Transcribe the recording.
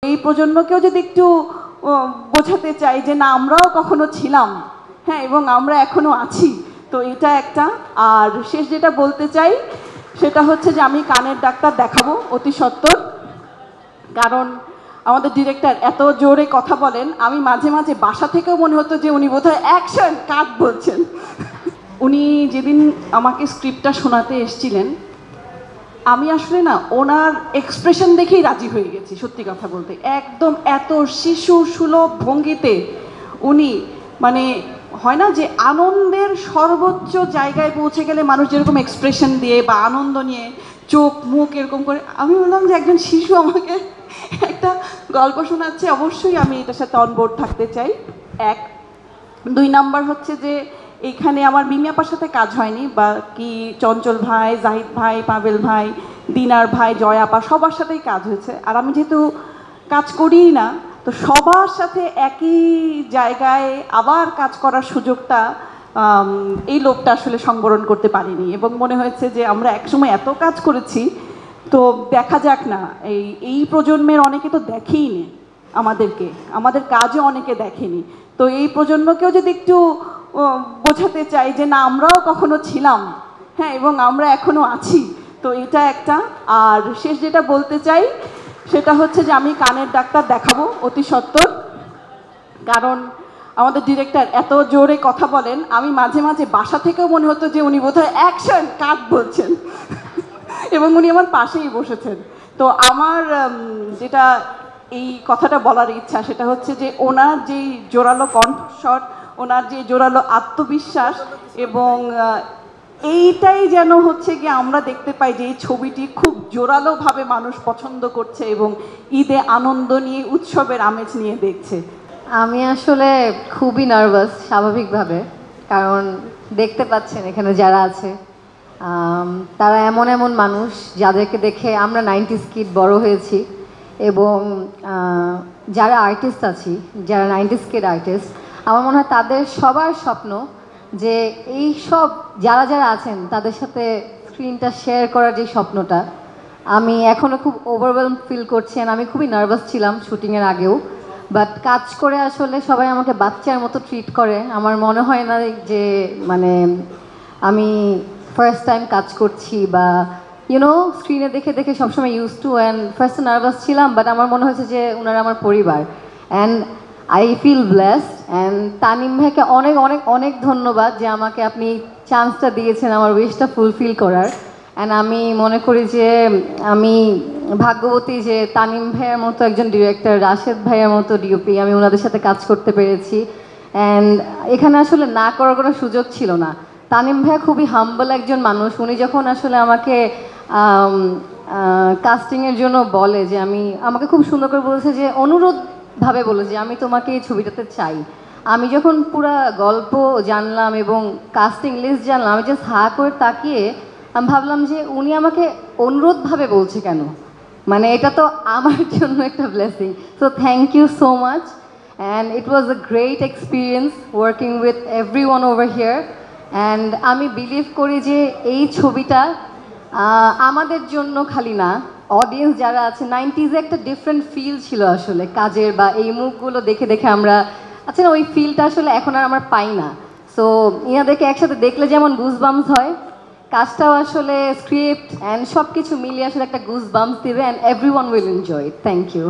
এই প্রজন্মকেও যদি একটু বোঝাতে চাই যে না আমরাও কখনো ছিলাম, হ্যাঁ, এবং আমরা এখনো আছি। তো এটা একটা। আর শেষ যেটা বলতে চাই সেটা হচ্ছে যে আমি কানের ডাক্তার দেখাবো অতি সত্বর। কারণ আমাদের ডিরেক্টর এত জোরে কথা বলেন, আমি মাঝে মাঝে বাসা থেকেও মনে হতো যে উনি বোধহয় অ্যাকশন কাট বলছেন। উনি যেদিন আমাকে স্ক্রিপ্টটা শোনাতে এসেছিলেন, আমি আসলে না ওনার এক্সপ্রেশন দেখেই রাজি হয়ে গেছি। সত্যি কথা বলতে একদম এত শিশু সুলভ ভঙ্গিতে উনি, মানে হয় না যে আনন্দের সর্বোচ্চ জায়গায় পৌঁছে গেলে মানুষ যেরকম এক্সপ্রেশন দিয়ে বা আনন্দ নিয়ে চোখ মুখ এরকম করে, আমি বললাম যে একজন শিশু আমাকে একটা গল্প শোনাচ্ছে, অবশ্যই আমি এটার সাথে অনবোর্ড থাকতে চাই। এক। দুই নাম্বার হচ্ছে যে এইখানে আমার মিমি আপার সাথে কাজ হয়নি, বা কি চঞ্চল ভাই, জাহিদ ভাই, পাবেল ভাই, দিনার ভাই, জয় আপা, সবার সাথেই কাজ হয়েছে। আর আমি যেহেতু কাজ করিই না, তো সবার সাথে একই জায়গায় আবার কাজ করার সুযোগটা এই লোকটা আসলে সংবরণ করতে পারিনি। এবং মনে হয়েছে যে আমরা একসময় এত কাজ করেছি, তো দেখা যাক না, এই প্রজন্মের অনেকে তো দেখেই নি আমাদেরকে, আমাদের কাজও অনেকে দেখেনি। তো এই প্রজন্মকেও যদি একটু বোঝাতে চাই যে না আমরাও কখনো ছিলাম, হ্যাঁ, এবং আমরা এখনো আছি। তো এটা একটা। আর শেষ যেটা বলতে চাই সেটা হচ্ছে যে আমি কানের ডাক্তার দেখাবো অতি সত্বর। কারণ আমাদের ডিরেক্টর এত জোরে কথা বলেন, আমি মাঝে মাঝে বাসা থেকেও মনে হতো যে উনি বোধহয় অ্যাকশন কাট বলছেন। এবং উনি আমার পাশেই বসেছেন। তো আমার যেটা এই কথাটা বলার ইচ্ছা সেটা হচ্ছে যে ওনার যেই জোরালো কণ্ঠস্বর, ওনার যে জোরালো আত্মবিশ্বাস, এবং এইটাই যেন হচ্ছে কি আমরা দেখতে পাই যে এই ছবিটি খুব জোরালোভাবে মানুষ পছন্দ করছে এবং ঈদে আনন্দ নিয়ে, উৎসবের আমেজ নিয়ে দেখছে। আমি আসলে খুবই নার্ভাস স্বাভাবিকভাবে, কারণ দেখতে পাচ্ছেন এখানে যারা আছে তারা এমন এমন মানুষ যাদেরকে দেখে আমরা 90s কিড বড় হয়েছি, এবং যারা আর্টিস্ট আছি, যারা 90s কিড আর্টিস্ট, আমার মনে হয় তাদের সবার স্বপ্ন যে এই সব যারা যারা আছেন তাদের সাথে স্ক্রিনটা শেয়ার করার যে স্বপ্নটা। আমি এখনও খুব ওভারওয়েলম ফিল করছি, আমি খুবই নার্ভাস ছিলাম শুটিংয়ের আগেও, বাট কাজ করে আসলে সবাই আমাকে বাচ্চার মতো ট্রিট করে। আমার মনে হয় না যে মানে আমি ফার্স্ট টাইম কাজ করছি, বা ইউনো স্ক্রিনে দেখে দেখে সবসময় ইউজ টু, অ্যান্ড ফার্স্টে নার্ভাস ছিলাম, বাট আমার মনে হয়েছে যে ওনারা আমার পরিবার, and I feel blessed. And Tanim ভাইকে অনেক অনেক অনেক ধন্যবাদ যে আমাকে আপনি চান্সটা দিয়েছেন আমার উইশটা ফুলফিল করার। অ্যান্ড আমি মনে করি যে আমি ভাগ্যবতী যে তানিম ভাইয়ের মতো একজন ডিরেক্টর, রাশেদ ভাইয়ের মতো ডিওপি, আমি ওনাদের সাথে কাজ করতে পেরেছি। অ্যান্ড এখানে আসলে না করার কোনো সুযোগ ছিল না। তানিম ভাইয়া খুবই হাম্বল একজন মানুষ। উনি যখন আসলে আমাকে কাস্টিংয়ের জন্য বলে যে আমাকে খুব সুন্দর করে বলেছে, যে অনুরোধভাবে বলে যে আমি তোমাকে এই ছবিটাতে চাই। আমি যখন পুরো গল্প জানলাম এবং কাস্টিং লিস্ট জানলাম, আমি জাস্ট হা করে তাকিয়ে আমি ভাবলাম যে উনি আমাকে অনুরোধভাবে বলছে কেন, মানে এটা তো আমার জন্য একটা blessing. So thank you so much, and it was a great experience working with everyone over here. অ্যান্ড আমি বিলিভ করি যে এই ছবিটা আমাদের জন্য খালি না, অডিয়েন্স যারা আছে, 90s একটা ডিফারেন্ট ফিল ছিল আসলে কাজের, বা এই মুখগুলো দেখে দেখে আমরা আচ্ছা না ওই ফিলটা আসলে এখন আর আমরা পাই না। সো ইনাদেরকে একসাথে দেখলে যেমন গুজবাম্পস হয়, কাজটাও আসলে স্ক্রিপ্ট অ্যান্ড সব কিছু মিলিয়ে আসলে একটা গুজবাম্পস দিবে, and everyone will enjoy it. Thank you.